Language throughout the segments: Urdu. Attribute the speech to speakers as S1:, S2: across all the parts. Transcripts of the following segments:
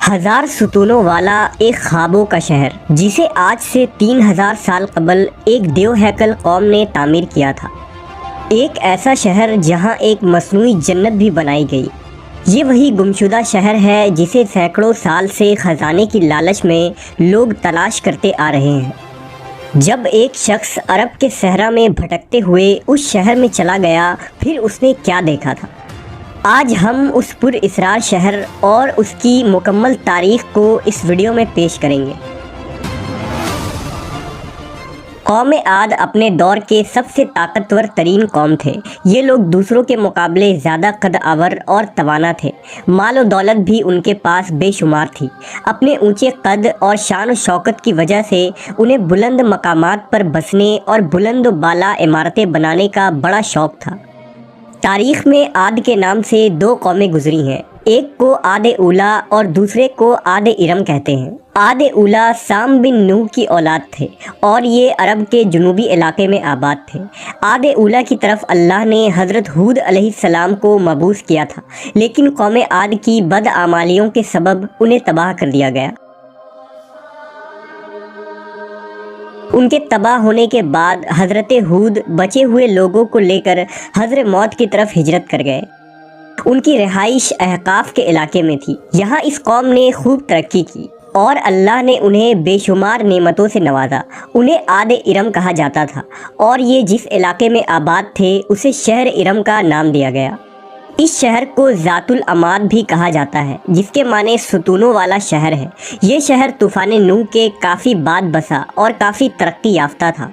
S1: ہزار ستونوں والا ایک خوابوں کا شہر جسے آج سے 3000 سال قبل ایک دیو ہیکل قوم نے تعمیر کیا تھا۔ ایک ایسا شہر جہاں ایک مصنوعی جنت بھی بنائی گئی۔ یہ وہی گمشدہ شہر ہے جسے سینکڑوں سال سے خزانے کی لالچ میں لوگ تلاش کرتے آ رہے ہیں۔ جب ایک شخص عرب کے صحرا میں بھٹکتے ہوئے اس شہر میں چلا گیا، پھر اس نے کیا دیکھا تھا؟ آج ہم اس پر اسرار شہر اور اس کی مکمل تاریخ کو اس ویڈیو میں پیش کریں گے۔ قوم عاد اپنے دور کے سب سے طاقتور ترین قوم تھے۔ یہ لوگ دوسروں کے مقابلے زیادہ قد آور اور توانا تھے۔ مال و دولت بھی ان کے پاس بے شمار تھی۔ اپنے اونچے قد اور شان و شوکت کی وجہ سے انہیں بلند مقامات پر بسنے اور بلند و بالا عمارتیں بنانے کا بڑا شوق تھا۔ تاریخ میں عاد کے نام سے دو قومیں گزری ہیں، ایک کو عاد اولیٰ اور دوسرے کو عاد ارم کہتے ہیں۔ عاد اولیٰ سام بن نوح کی اولاد تھے اور یہ عرب کے جنوبی علاقے میں آباد تھے۔ عاد اولیٰ کی طرف اللہ نے حضرت ہود علیہ السلام کو مبعوث کیا تھا، لیکن قوم عاد کی بدعمالیوں کے سبب انہیں تباہ کر دیا گیا۔ ان کے تباہ ہونے کے بعد حضرت ہود بچے ہوئے لوگوں کو لے کر حضر موت کی طرف ہجرت کر گئے۔ ان کی رہائش احقاف کے علاقے میں تھی۔ یہاں اس قوم نے خوب ترقی کی اور اللہ نے انہیں بے شمار نعمتوں سے نوازا۔ انہیں عاد ارم کہا جاتا تھا اور یہ جس علاقے میں آباد تھے اسے شہر ارم کا نام دیا گیا۔ اس شہر کو ذات العماد بھی کہا جاتا ہے، جس کے معنی ستونوں والا شہر ہے۔ یہ شہر طوفان نوح کے کافی بعد بسا اور کافی ترقی یافتہ تھا۔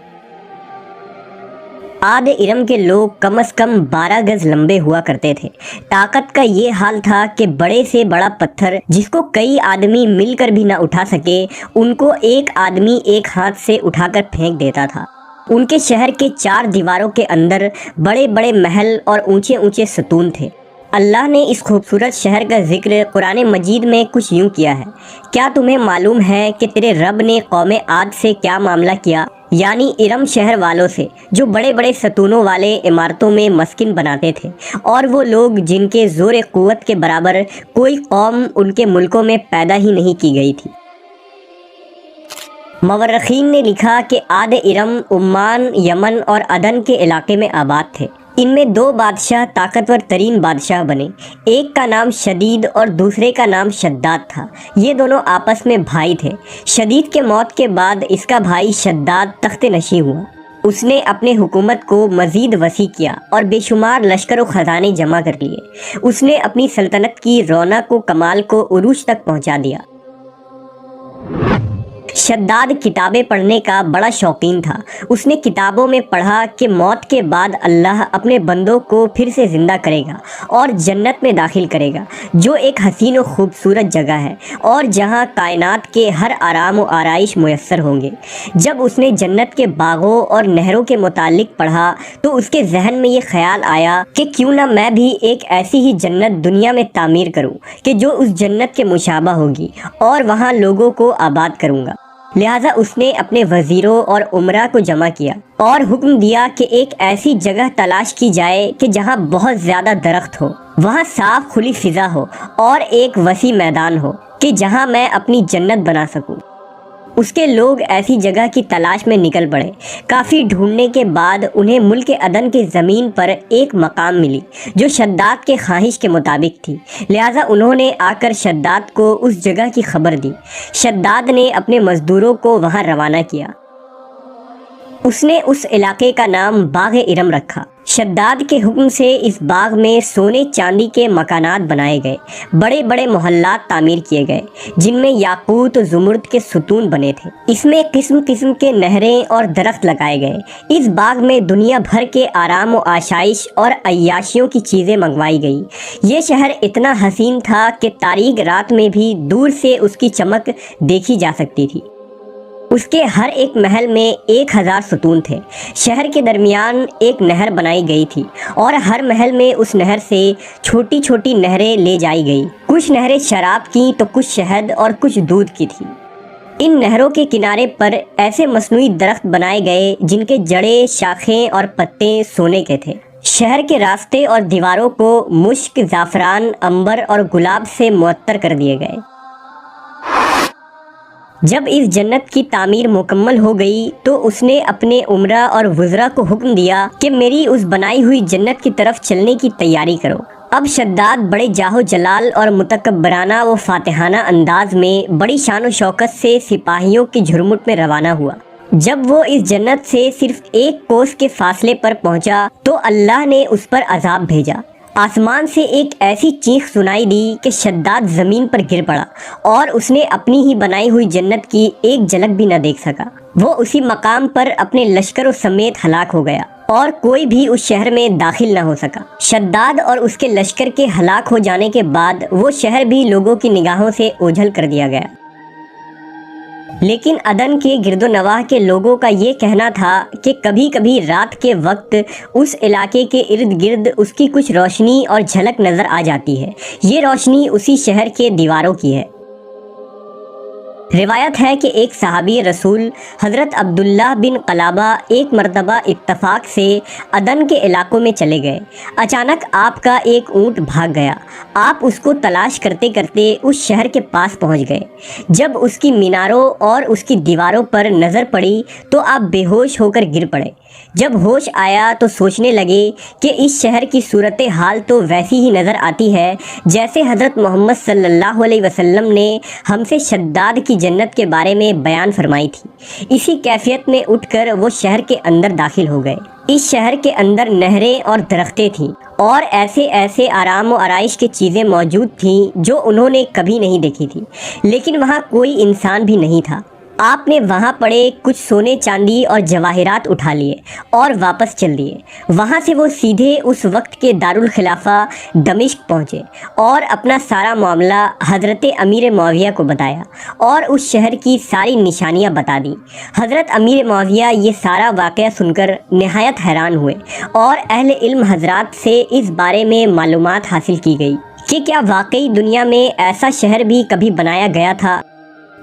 S1: عاد ارم کے لوگ کم از کم 12 گز لمبے ہوا کرتے تھے۔ طاقت کا یہ حال تھا کہ بڑے سے بڑا پتھر جس کو کئی آدمی مل کر بھی نہ اٹھا سکے، ان کو ایک آدمی ایک ہاتھ سے اٹھا کر پھینک دیتا تھا۔ ان کے شہر کے 4 دیواروں کے اندر بڑے بڑے محل اور اونچے اونچے ستون تھے۔ اللہ نے اس خوبصورت شہر کا ذکر قرآن مجید میں کچھ یوں کیا ہے: کیا تمہیں معلوم ہے کہ تیرے رب نے قوم عاد سے کیا معاملہ کیا، یعنی ارم شہر والوں سے، جو بڑے بڑے ستونوں والے عمارتوں میں مسکن بناتے تھے، اور وہ لوگ جن کے زور قوت کے برابر کوئی قوم ان کے ملکوں میں پیدا ہی نہیں کی گئی تھی۔ مورخین نے لکھا کہ عاد ارم عمان، یمن اور عدن کے علاقے میں آباد تھے۔ ان میں 2 بادشاہ طاقتور ترین بادشاہ بنے، ایک کا نام شدید اور دوسرے کا نام شداد تھا۔ یہ دونوں آپس میں بھائی تھے۔ شدید کے موت کے بعد اس کا بھائی شداد تخت نشین ہوا۔ اس نے اپنے حکومت کو مزید وسیع کیا اور بے شمار لشکر و خزانے جمع کر لیے۔ اس نے اپنی سلطنت کی رونق و کمال کو عروج تک پہنچا دیا۔ شداد کتابیں پڑھنے کا بڑا شوقین تھا۔ اس نے کتابوں میں پڑھا کہ موت کے بعد اللہ اپنے بندوں کو پھر سے زندہ کرے گا اور جنت میں داخل کرے گا، جو ایک حسین و خوبصورت جگہ ہے اور جہاں کائنات کے ہر آرام و آرائش میسر ہوں گے۔ جب اس نے جنت کے باغوں اور نہروں کے متعلق پڑھا تو اس کے ذہن میں یہ خیال آیا کہ کیوں نہ میں بھی ایک ایسی ہی جنت دنیا میں تعمیر کروں کہ جو اس جنت کے مشابہ ہوگی، اور وہاں لوگوں کو آباد کروں گا۔ لہٰذا اس نے اپنے وزیروں اور امراء کو جمع کیا اور حکم دیا کہ ایک ایسی جگہ تلاش کی جائے کہ جہاں بہت زیادہ درخت ہو، وہاں صاف کھلی فضا ہو اور ایک وسیع میدان ہو کہ جہاں میں اپنی جنت بنا سکوں۔ اس کے لوگ ایسی جگہ کی تلاش میں نکل پڑے۔ کافی ڈھونڈنے کے بعد انہیں ملک عدن کی زمین پر ایک مقام ملی جو شداد کے خواہش کے مطابق تھی، لہٰذا انہوں نے آ کر شداد کو اس جگہ کی خبر دی۔ شداد نے اپنے مزدوروں کو وہاں روانہ کیا۔ اس نے اس علاقے کا نام باغ ارم رکھا۔ شداد کے حکم سے اس باغ میں سونے چاندی کے مکانات بنائے گئے، بڑے بڑے محلات تعمیر کیے گئے جن میں یاقوت و زمرد کے ستون بنے تھے۔ اس میں قسم قسم کے نہریں اور درخت لگائے گئے۔ اس باغ میں دنیا بھر کے آرام و آشائش اور عیاشیوں کی چیزیں منگوائی گئی۔ یہ شہر اتنا حسین تھا کہ تاریک رات میں بھی دور سے اس کی چمک دیکھی جا سکتی تھی۔ اس کے ہر ایک محل میں 1000 ستون تھے۔ شہر کے درمیان ایک نہر بنائی گئی تھی اور ہر محل میں اس نہر سے چھوٹی چھوٹی نہریں لے جائی گئی۔ کچھ نہریں شراب کی تو کچھ شہد اور کچھ دودھ کی تھی۔ ان نہروں کے کنارے پر ایسے مصنوعی درخت بنائے گئے جن کے جڑیں، شاخیں اور پتے سونے کے تھے۔ شہر کے راستے اور دیواروں کو مشک، زعفران، عنبر اور گلاب سے معطر کر دیے گئے۔ جب اس جنت کی تعمیر مکمل ہو گئی تو اس نے اپنے امراء اور وزراء کو حکم دیا کہ میری اس بنائی ہوئی جنت کی طرف چلنے کی تیاری کرو۔ اب شداد بڑے جاہو جلال اور متکبرانہ و فاتحانہ انداز میں بڑی شان و شوکت سے سپاہیوں کی جھرمٹ میں روانہ ہوا۔ جب وہ اس جنت سے صرف 1 کوس کے فاصلے پر پہنچا تو اللہ نے اس پر عذاب بھیجا۔ آسمان سے ایک ایسی چیخ سنائی دی کہ شداد زمین پر گر پڑا اور اس نے اپنی ہی بنائی ہوئی جنت کی ایک جھلک بھی نہ دیکھ سکا۔ وہ اسی مقام پر اپنے لشکروں سمیت ہلاک ہو گیا اور کوئی بھی اس شہر میں داخل نہ ہو سکا۔ شداد اور اس کے لشکر کے ہلاک ہو جانے کے بعد وہ شہر بھی لوگوں کی نگاہوں سے اوجھل کر دیا گیا۔ لیکن عدن کے گرد و نواح کے لوگوں کا یہ کہنا تھا کہ کبھی کبھی رات کے وقت اس علاقے کے ارد گرد اس کی کچھ روشنی اور جھلک نظر آ جاتی ہے۔ یہ روشنی اسی شہر کے دیواروں کی ہے۔ روایت ہے کہ ایک صحابی رسول حضرت عبداللہ بن قلابہ ایک مرتبہ اتفاق سے عدن کے علاقوں میں چلے گئے۔ اچانک آپ کا ایک اونٹ بھاگ گیا۔ آپ اس کو تلاش کرتے کرتے اس شہر کے پاس پہنچ گئے۔ جب اس کی میناروں اور اس کی دیواروں پر نظر پڑی تو آپ بے ہوش ہو کر گر پڑے۔ جب ہوش آیا تو سوچنے لگے کہ اس شہر کی صورتحال تو ویسی ہی نظر آتی ہے جیسے حضرت محمد صلی اللہ علیہ وسلم نے ہم سے شداد کی جنت کے بارے میں بیان فرمائی تھی۔ اسی کیفیت میں اٹھ کر وہ شہر کے اندر داخل ہو گئے۔ اس شہر کے اندر نہریں اور درختیں تھیں اور ایسے آرام و آرائش کی چیزیں موجود تھیں جو انہوں نے کبھی نہیں دیکھی تھی، لیکن وہاں کوئی انسان بھی نہیں تھا۔ آپ نے وہاں پڑے کچھ سونے چاندی اور جواہرات اٹھا لیے اور واپس چل دیے۔ وہاں سے وہ سیدھے اس وقت کے دارالخلافہ دمشق پہنچے اور اپنا سارا معاملہ حضرت امیر معاویہ کو بتایا اور اس شہر کی ساری نشانیاں بتا دیں۔ حضرت امیر معاویہ یہ سارا واقعہ سن کر نہایت حیران ہوئے اور اہل علم حضرات سے اس بارے میں معلومات حاصل کی گئی کہ کیا واقعی دنیا میں ایسا شہر بھی کبھی بنایا گیا تھا۔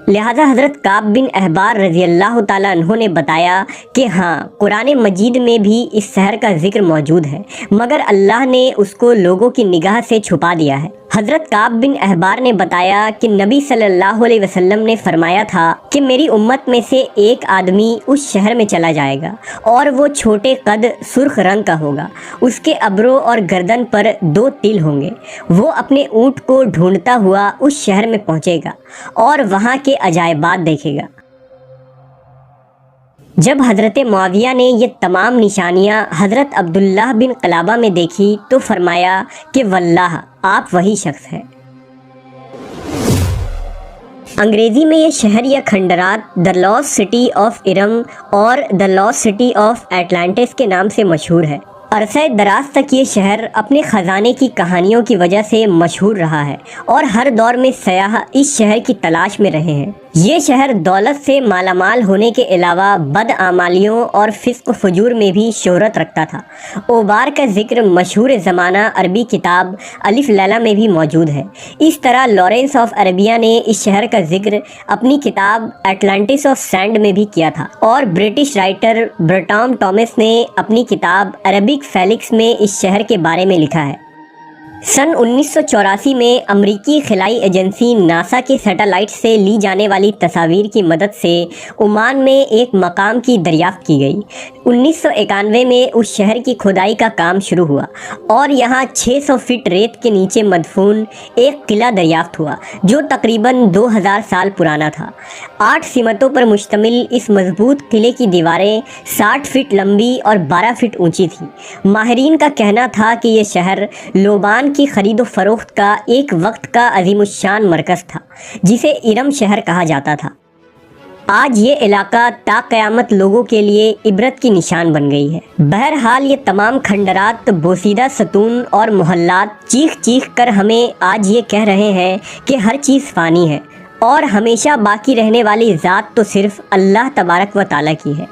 S1: لہذا حضرت کعب بن احبار رضی اللہ تعالیٰ عنہ نے بتایا کہ ہاں، قرآن مجید میں بھی اس شہر کا ذکر موجود ہے، مگر اللہ نے اس کو لوگوں کی نگاہ سے چھپا دیا ہے۔ حضرت کعب بن احبار نے بتایا کہ نبی صلی اللہ علیہ وسلم نے فرمایا تھا کہ میری امت میں سے ایک آدمی اس شہر میں چلا جائے گا اور وہ چھوٹے قد سرخ رنگ کا ہوگا، اس کے ابرو اور گردن پر 2 تل ہوں گے۔ وہ اپنے اونٹ کو ڈھونڈتا ہوا اس شہر میں پہنچے گا اور وہاں کے عجائبات دیکھے گا۔ جب حضرت معاویہ نے یہ تمام نشانیاں حضرت عبداللہ بن قلابہ میں دیکھی تو فرمایا کہ واللہ آپ وہی شخص ہے۔ انگریزی میں یہ شہر یا کھنڈرات the last city of Iram اور the last city of Atlantis کے نام سے مشہور ہے۔ عرصہ دراز تک یہ شہر اپنے خزانے کی کہانیوں کی وجہ سے مشہور رہا ہے اور ہر دور میں سیاح اس شہر کی تلاش میں رہے ہیں۔ یہ شہر دولت سے مالا مال ہونے کے علاوہ بدعمالیوں اور فسق و فجور میں بھی شہرت رکھتا تھا۔ اوبار کا ذکر مشہور زمانہ عربی کتاب الف لیلہ میں بھی موجود ہے۔ اس طرح لارنس آف عربیہ نے اس شہر کا ذکر اپنی کتاب اٹلانٹس آف سینڈ میں بھی کیا تھا اور برٹش رائٹر برٹام ٹامس نے اپنی کتاب عربک فیلکس میں اس شہر کے بارے میں لکھا ہے۔ سن 1984 میں امریکی خلائی ایجنسی ناسا کے سیٹلائٹ سے لی جانے والی تصاویر کی مدد سے عمان میں ایک مقام کی دریافت کی گئی۔ 1991 میں اس شہر کی کھدائی کا کام شروع ہوا اور یہاں 600 فٹ ریت کے نیچے مدفون ایک قلعہ دریافت ہوا جو تقریباً 2000 سال پرانا تھا۔ 8 سمتوں پر مشتمل اس مضبوط قلعے کی دیواریں 60 فٹ لمبی اور 12 فٹ اونچی تھیں۔ ماہرین کا کہنا تھا کہ یہ شہر لوبان کی خرید و فروخت کا ایک وقت کا عظیم الشان مرکز تھا جسے ارم شہر کہا جاتا تھا۔ آج یہ علاقہ تا قیامت لوگوں کے لیے عبرت کی نشان بن گئی ہے۔ بہرحال یہ تمام کھنڈرات، بوسیدہ ستون اور محلات چیخ چیخ کر ہمیں آج یہ کہہ رہے ہیں کہ ہر چیز فانی ہے اور ہمیشہ باقی رہنے والی ذات تو صرف اللہ تبارک و تعالیٰ کی ہے۔